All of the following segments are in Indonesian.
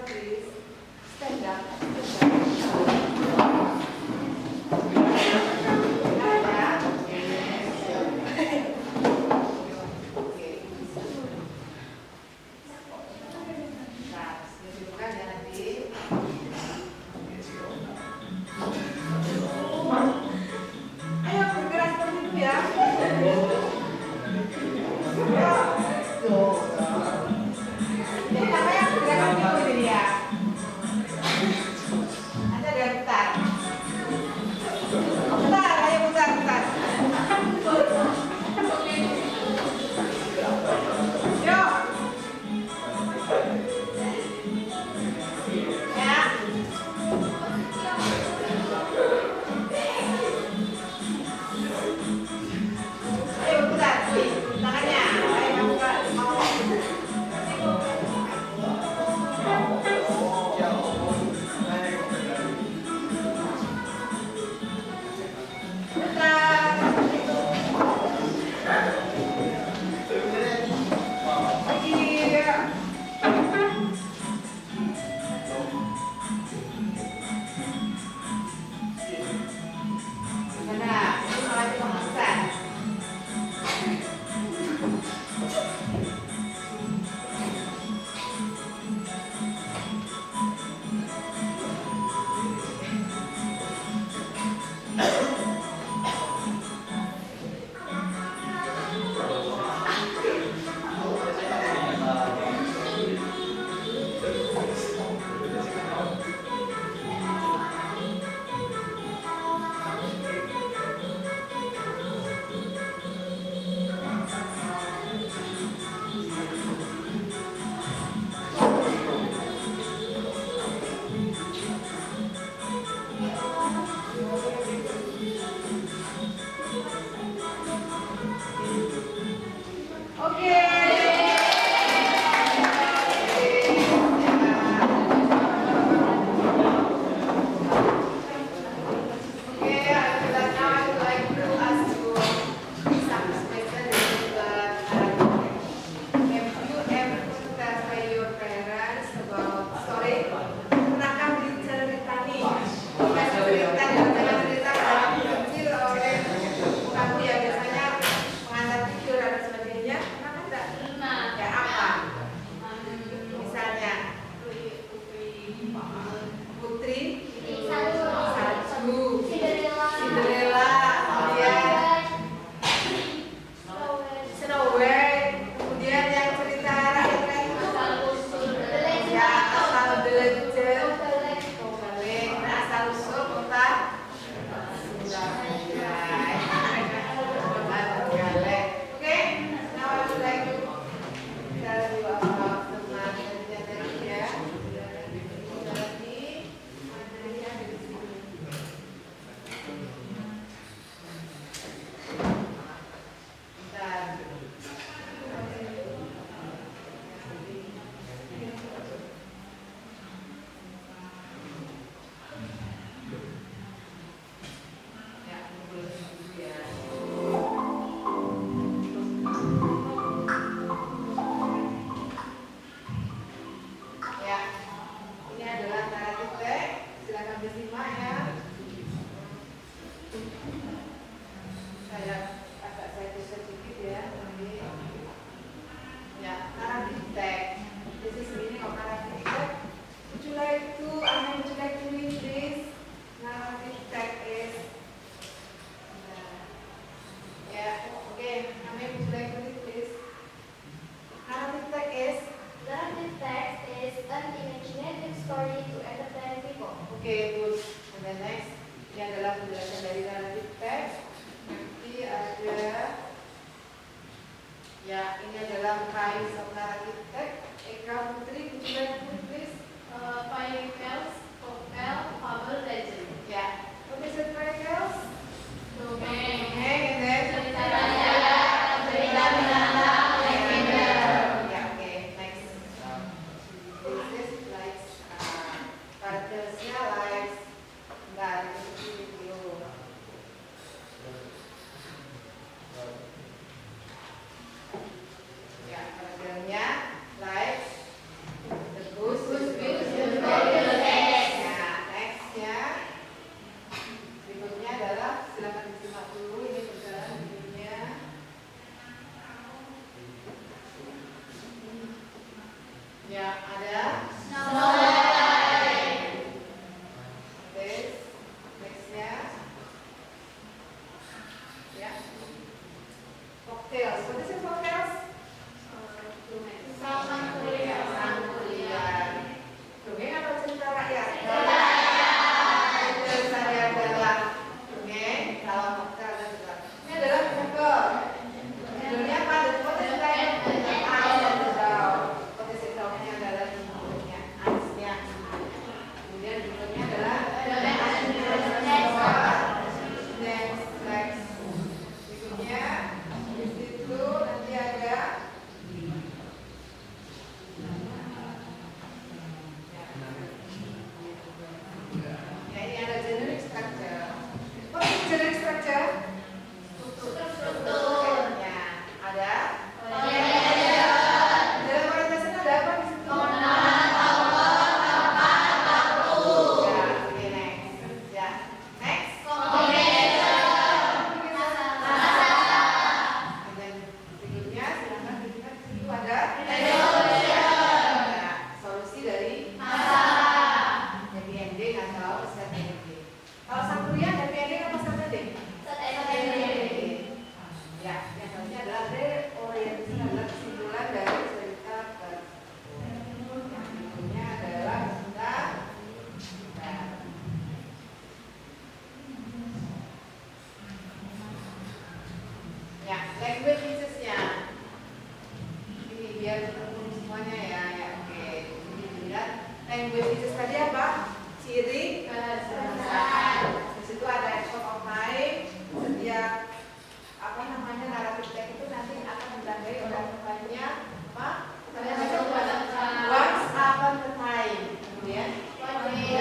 please. Stand up. language tadi apa? Ciri bahasa. Di situ ada example of time. Setiap naratif teks itu nanti akan ditandai oleh depannya apa? Once upon a time. Kemudian setelah itu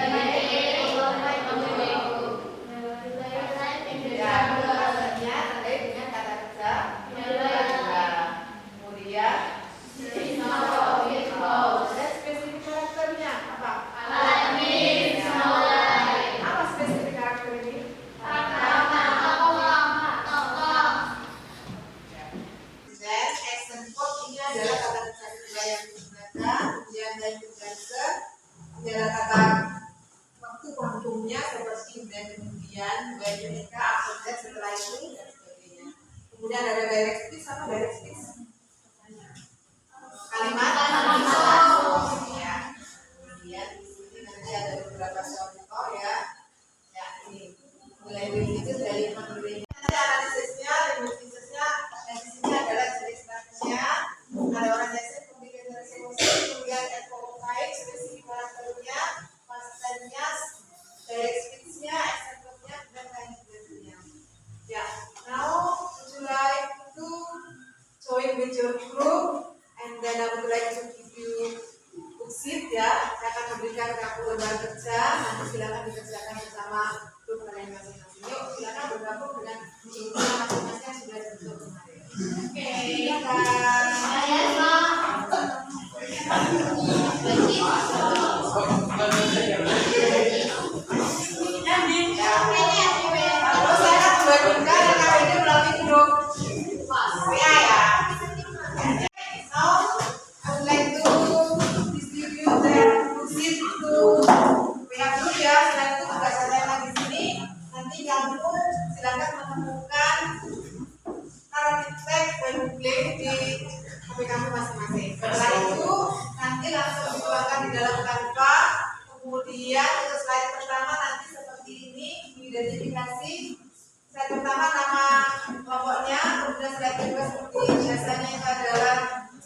dan sebagainya. Kemudian ada direct speech sama direct speech. Kalimat ya. Kemudian di sini nanti ada beberapa contoh ya. Ya ini. Mulai itu dari penulisnya. Nanti analisisnya, linguistisnya, dan di sini adalah jenis teksnya. Ada organisasi, komunikasi emosi, kemudian ecotype, spesifik karakternya, pastennya, direct speech-nya, example-nya, dan lain sebagainya. Ya, now would you like to join with your group, and then I would like to give you worksheet ya. Saya akan memberikan kamu lembar kerja, nanti silakan dikerjakan bersama grup kalian masing-masing. Yuk, silakan bergabung dengan grup masing-masing yang sudah dibentuk kemarin. Oke, silakan. Silakan menemukan naratif teks dan buku di HP kamu masing-masing. Setelah itu nanti langsung dituangkan di dalam Canva. Kemudian untuk slide pertama nanti seperti ini diidentifikasi. Slide pertama nama kelompoknya, kemudian slide kedua seperti biasanya itu adalah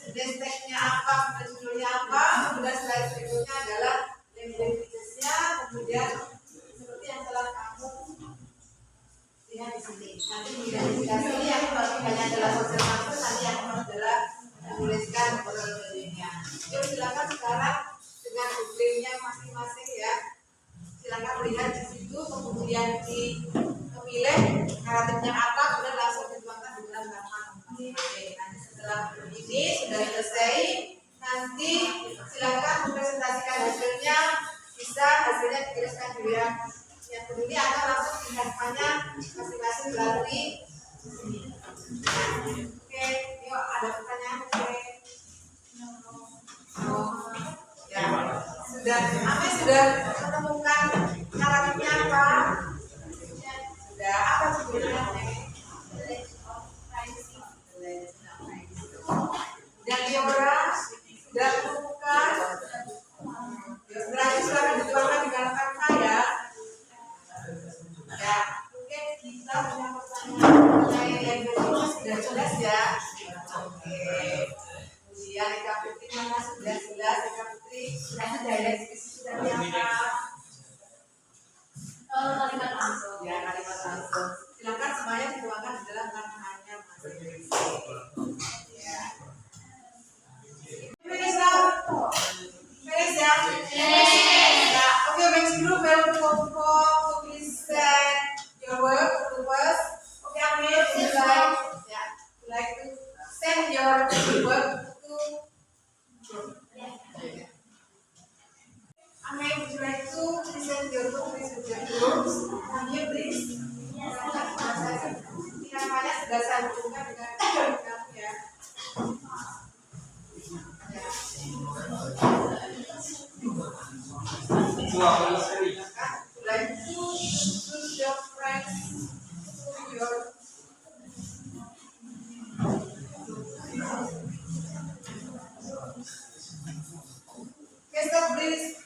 jenis teksnya apa, kemudian judulnya apa, kemudian slide berikutnya adalah identitasnya, kemudian seperti yang telah kamu lihat di sini. Nanti identifikasi ini yang paling banyak adalah sosial marketing, nanti yang adalah menuliskan modelnya. Yuk silakan sekarang dengan bukunya masing-masing ya. Silakan melihat di situ, kemudian memilih naratifnya apa, kemudian langsung dituangkan di dalam Canva masing-masing. Nanti setelah ini sudah selesai, nanti silakan mempresentasikan hasilnya. Bisa hasilnya dituliskan di WA yang peduli atau langsung di Canva-nya masing-masing melalui sini. Oke, yuk ada pertanyaan. Oke. Ya, sudah menemukan naratifnya apa? Sudah, apa judulnya? Dan Diora sudah menemukan. Berarti silakan dituangkan di dalam Canva ya. Ya, mungkin kita punya pertanyaan mengenai language sudah jelas ya. Oke. Kemudian Eka Putri mana sudah jelas? Eka Putri sudah direct speech sudah apa? Kalimat langsung. Ya, kalimat langsung. Silakan semuanya dituangkan di dalam Canva-nya masing-masing. Ya. Finish now. Finish ya. Ya. Okay, next group will please send your work to us. Okay, Amir, would you like to send your work to group? Amir, would you like to present your work with your groups? Amir, please. Namanya sudah saya hubungkan dengan kamu ya. Like to choose your friends to your stop please.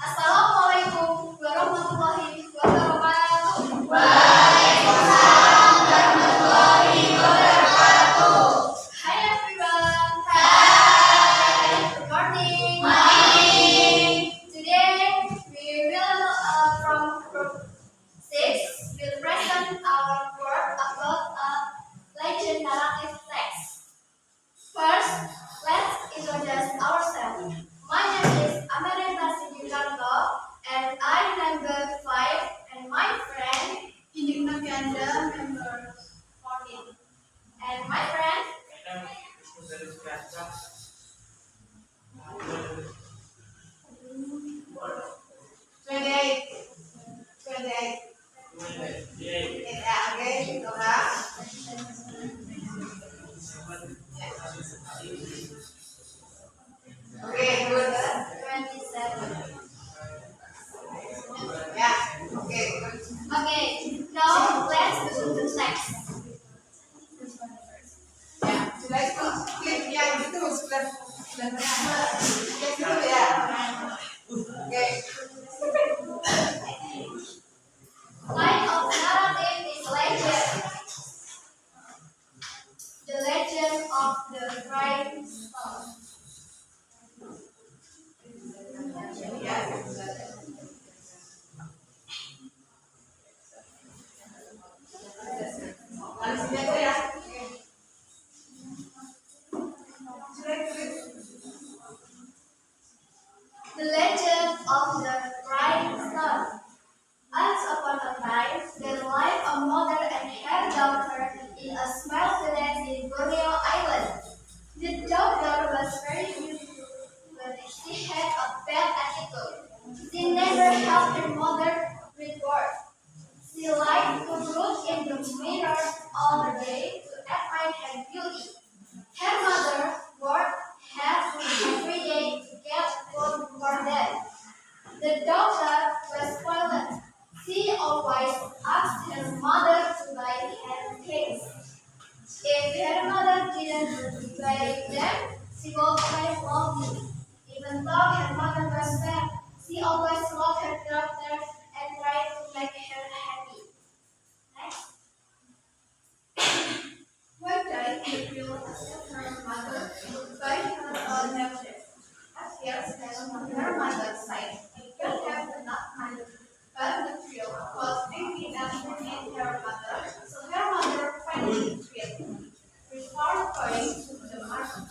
Assalamualaikum warahmatullahi wabarakatuh. Waalaikumsalam warahmatullahi wabarakatuh. Hi everyone. Hai. Good morning. years and on her mother's side, I don't have enough money. But the trio was very absent in her mother, so her mother finally treated. Before going to the market,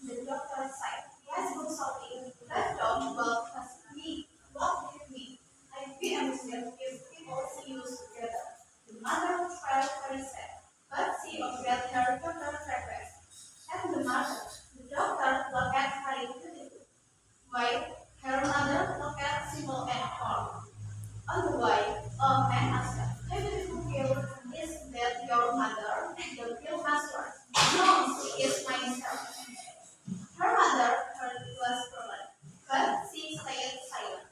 the doctor said, yes, go shopping, but don't walk past me, walk with me. I'd be amused if people see you together. The mother felt very sad, but she obeyed her doctor's request. And the mother, the doctor looked at very beautiful, while her mother looked at simple and cold. On the way, a man asked her, "Hey, beautiful girl, is that your mother?" The girl answered, "No, she is my sister." Her mother heard it was polite, but she stayed silent.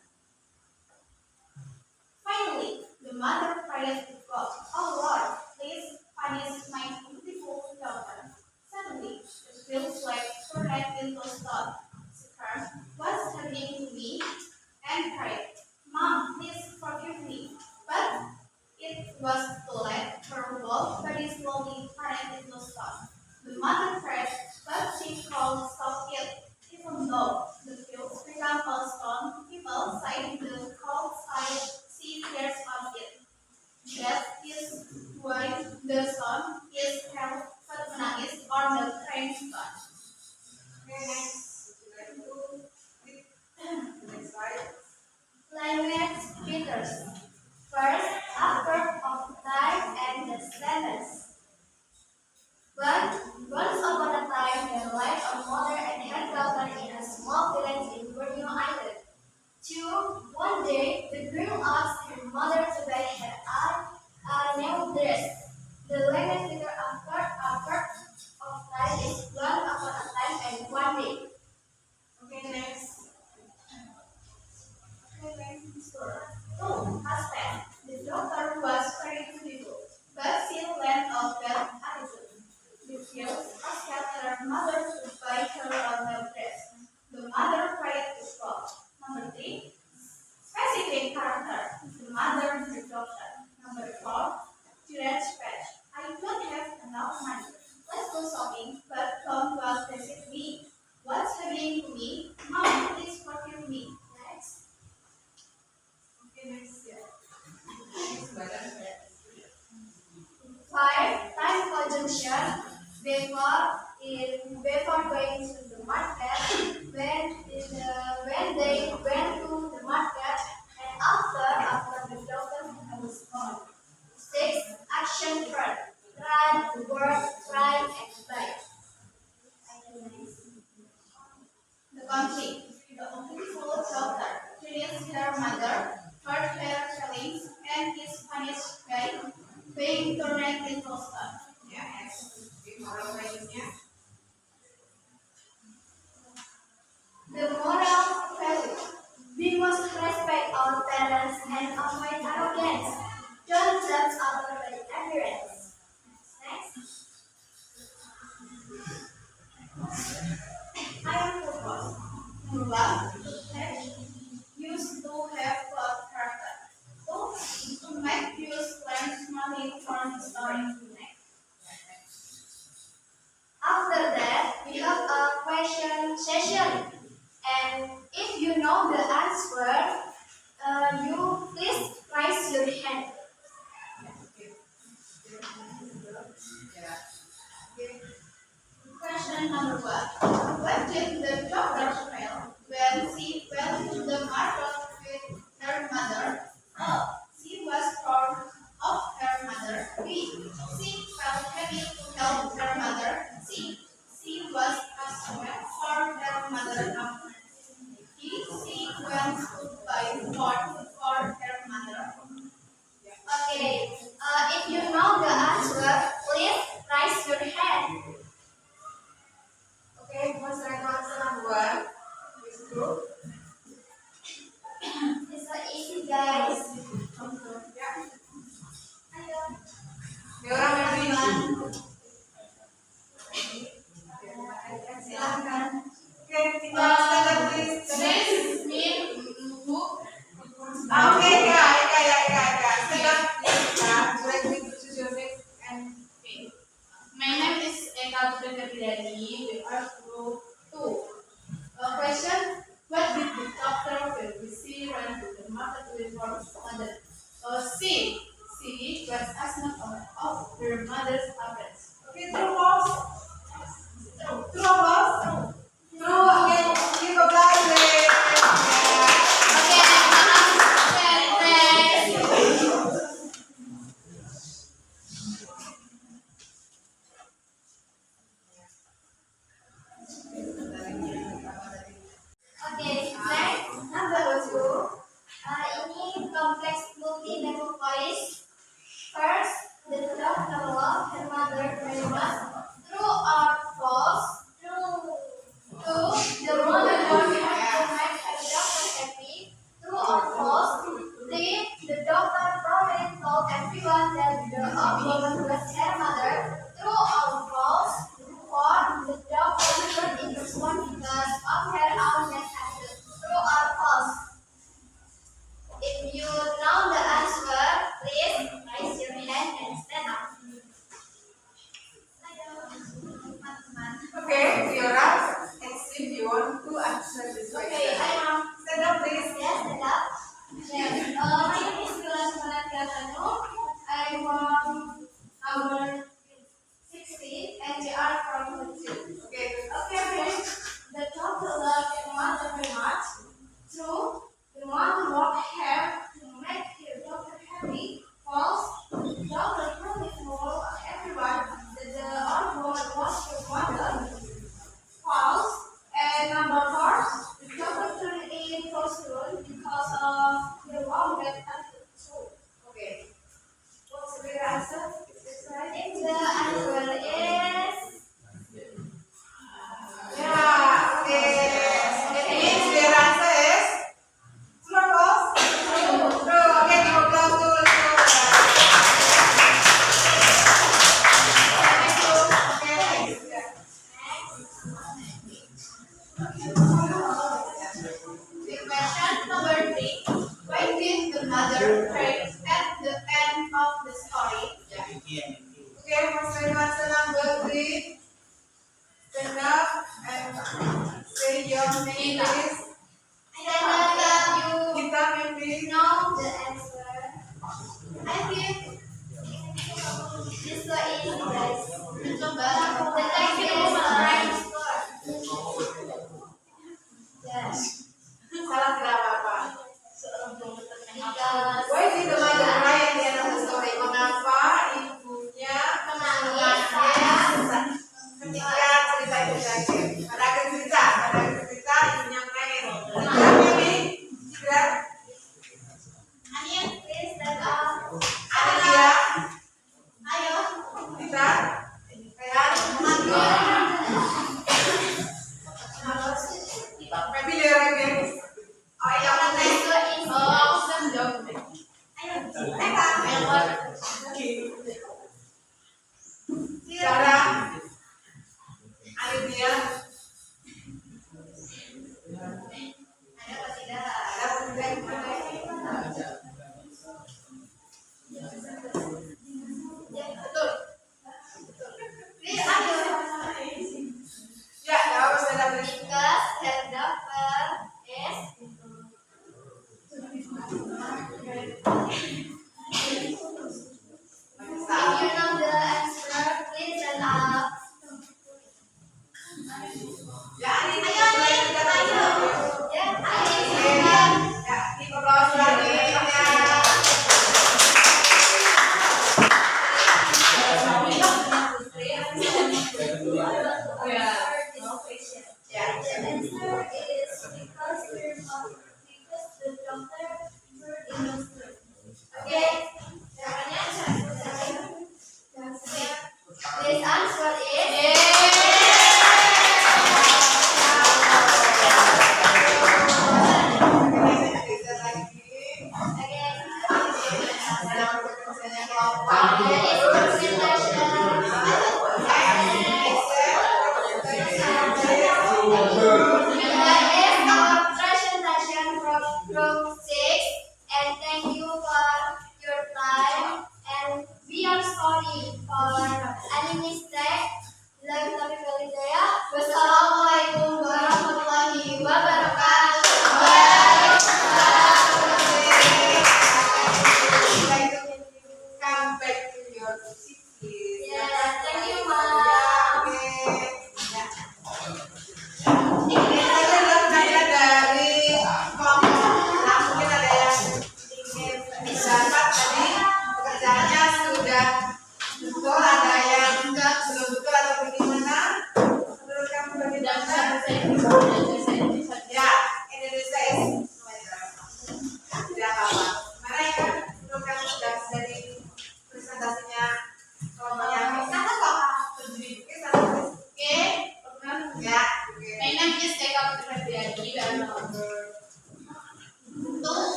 Finally, the mother prayed to God, "Oh Lord, please punish my beautiful daughter." Suddenly, the girl swept her head into stone. She cried, "What's happening to me?" and cried, "Mom, please forgive me." But it was too late. Her whole body slowly turned into stone. The mother cried, but she called stop it. Even though the fields become a stone, people say the cold side see tears on it. That is why the stone is called Fatmanagis or the train stone. Okay, next. Would you like to read the next slide? Language features. First, after of time and the sentence. One, once upon a time, there lived a mother and her daughter in a small village in Borneo Island. Two, one day, the girl asked her mother to buy her a new dress. The language figure after of time is one upon a time and one day. Okay, next. Two, husband. The daughter was very beautiful, but she led a bad attitude. The girl asked her mother to buy her a new dress. The mother cried to God. Number three, specific character. The mother, the daughter. Number four, direct speech. I don't have enough money. Let's go shopping, but don't walk visit me. What's happening to me? Mom, please forgive me. Next. Okay, next. Yeah. Next, badan. Five, time conjunction. Before going to the market, when they went to the market, and after the doctor was gone. Six, action verb. Run, work, try, and play. The conflict. The beautiful daughter treats her mother, hurt her feelings, and is punished by being turned into stone. Ya, next. Okay, moral values-nya. The moral value. We must respect our parents and avoid arrogance. Don't judge others by appearance. Next. I am purpose. Number one, used to have good character. Two, to make use learn money from the story. After that, we have a question session. And if you know the answer, you please raise your hand. Ya. Okay. Question number one. What did the doctor smell when she went to the market with her mother? A. She was proud of her mother. B. She felt happy to help her mother. C. She was ashamed for her mother after. D. She went to buy corn for her mother. Okay. If you know the answer, please raise your hand. Okay, what's the answer number one? Is true. It's so easy, guys. Ya. Ayo. Ada orang yang Teman-teman. Silahkan. Oke, tinggal stand up please. This mean who? Oke, Eka. Stand up please, Eka. Boleh introduce your name and My name is Eka Putri Kapidani. We are group 2. Question: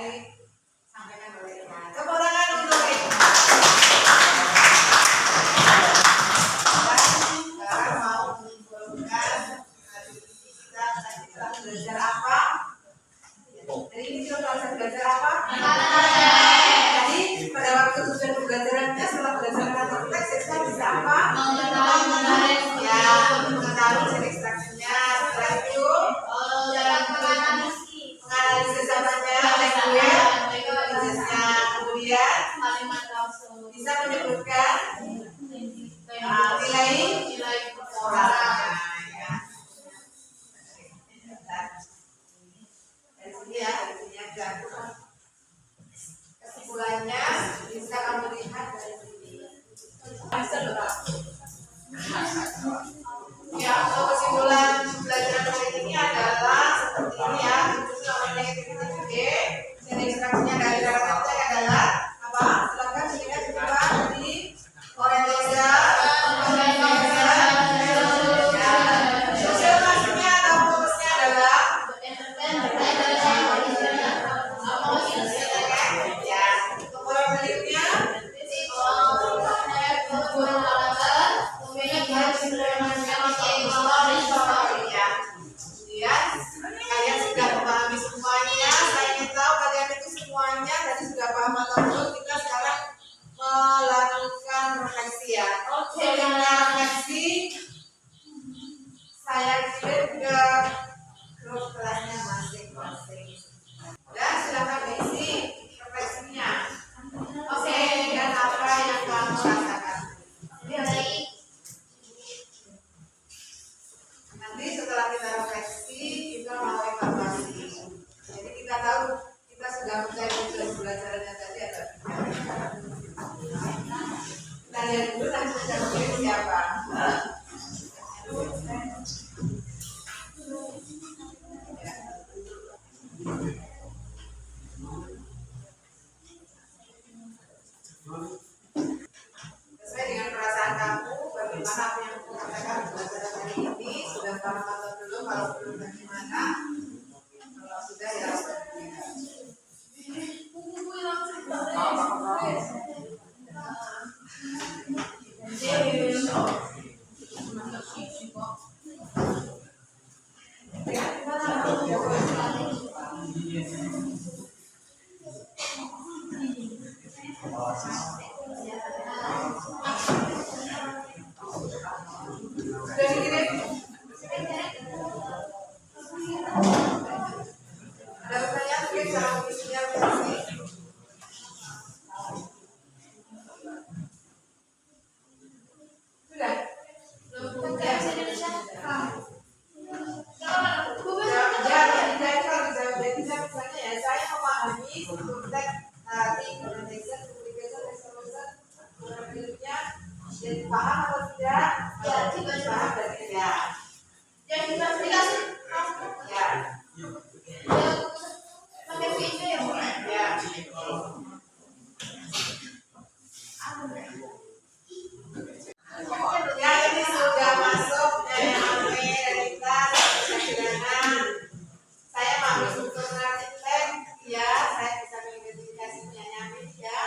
disampaikan oleh Ina. Tepuk tangan untuk Ina. Sekarang mau menyimpulkan kita tadi telah belajar apa? Jadi ini kita telah belajar apa? Tadi pada waktu tujuan pembelajarannya setelah belajar kata teks kita bisa apa? Ya, mengetahui jenis instruksinya. Setelah itu menganalisis zamannya, language-nya, kemudian bisa menyebutkan nilai oralnya. Ya. Dari sini ya, dari sini aja. Kesimpulannya bisa kamu lihat dari sini. Ya, untuk kesimpulan pelajaran kali ini adalah seperti ini ya. Khususnya oleh negativity today. Dan instruksinya dari kata adalah apa? Silakan dilihat di depan di Indonesia. Sosialisasinya atau fokusnya adalah ya. Untuk poin berikutnya kemudian kalian sudah memahami semuanya. Saya ingin tahu kalian itu semuanya tadi sudah paham atau belum. Kita sekarang melakukan refleksi ya. Sebelumnya refleksi saya kirim ke grup kelasnya masing-masing. Dan silakan isi refleksinya. Oke, dan apa yang kamu rasakan? Nanti setelah kita refleksi, kita mau evaluasi. Jadi kita tahu kita sudah mulai pembelajarannya tadi atau tidak. Kita lihat dulu nanti sudah kirim siapa. Sesuai dengan perasaan kamu, bagaimana apa yang aku katakan pelajaran hari ini sudah paham atau belum? Kalau belum bagaimana? Kalau sudah ya. Sudah dikirim? Ada pertanyaan mungkin cara mengisinya posisi? Sudah? Ya, tidak kalau dijawab misalnya ya, saya memahami konteks tadi communication, extroversion, berikutnya jadi paham atau tidak? Ya, tidak paham dan tidak. Yang kita aplikasi, ya. Pakai video ya, Bu? Ya. Ya, ini sudah masuk NLP dan kita silakan. Saya mampu struktur narratif teks, ya. Saya bisa mengidentifikasi penyanyi ya.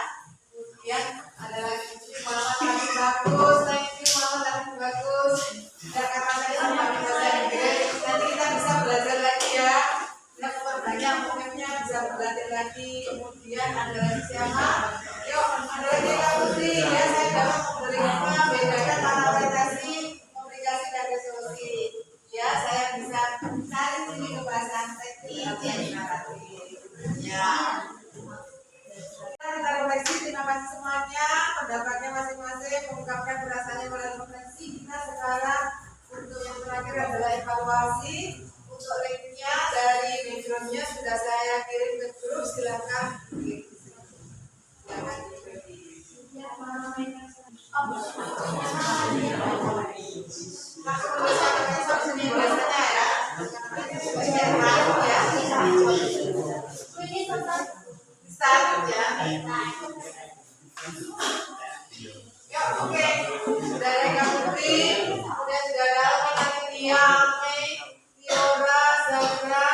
Kemudian ada lagi malah lagi bagus, lagi malah lagi bagus. Dan karena saya memahami bahasa Inggris, nanti kita bisa belajar lagi ya. Kita memperbanyak pokoknya bisa belajar lagi. Kemudian ada lagi siapa? Yuk, ada lagi Kak Putri. Ya, saya dapat menerima bedakan narasi, komunikasi dan resolusi. Ya, saya bisa cari sini kebahasan teknik dan naratif. Ya. Kita refleksi, terima kasih semuanya. Pendapatnya masing-masing, mengungkapkan perasaannya melalui refleksi. Kita sekarang untuk yang terakhir adalah evaluasi. Untuk linknya dari backgroundnya sudah saya kirim ke grup. Silakan. Silakan diikuti. Langsung tulisan besok sini biasanya ya. Start ya. Ya, oke. Sudah ada Kak Putri, kemudian sudah ada lagi Tia, Mei, Tiora, Zahra,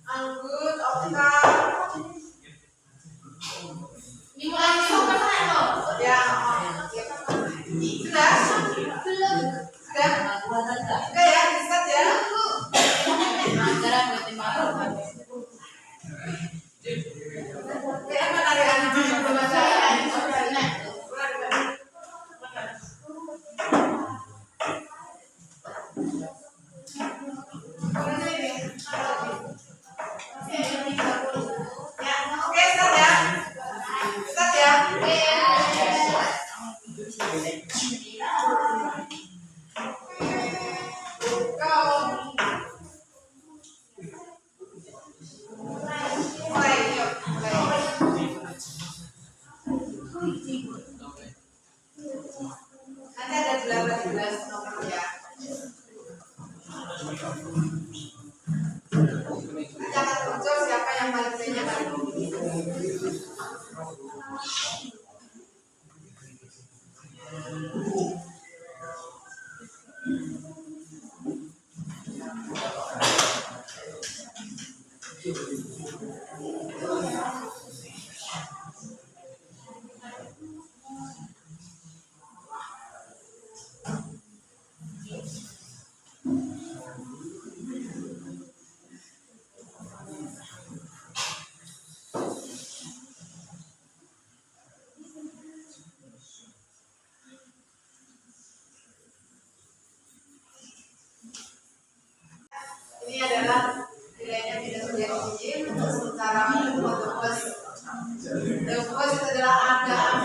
Anggun, Okta, Ini adalah nilainya tidak menjadi izin untuk sementara the first adalah ada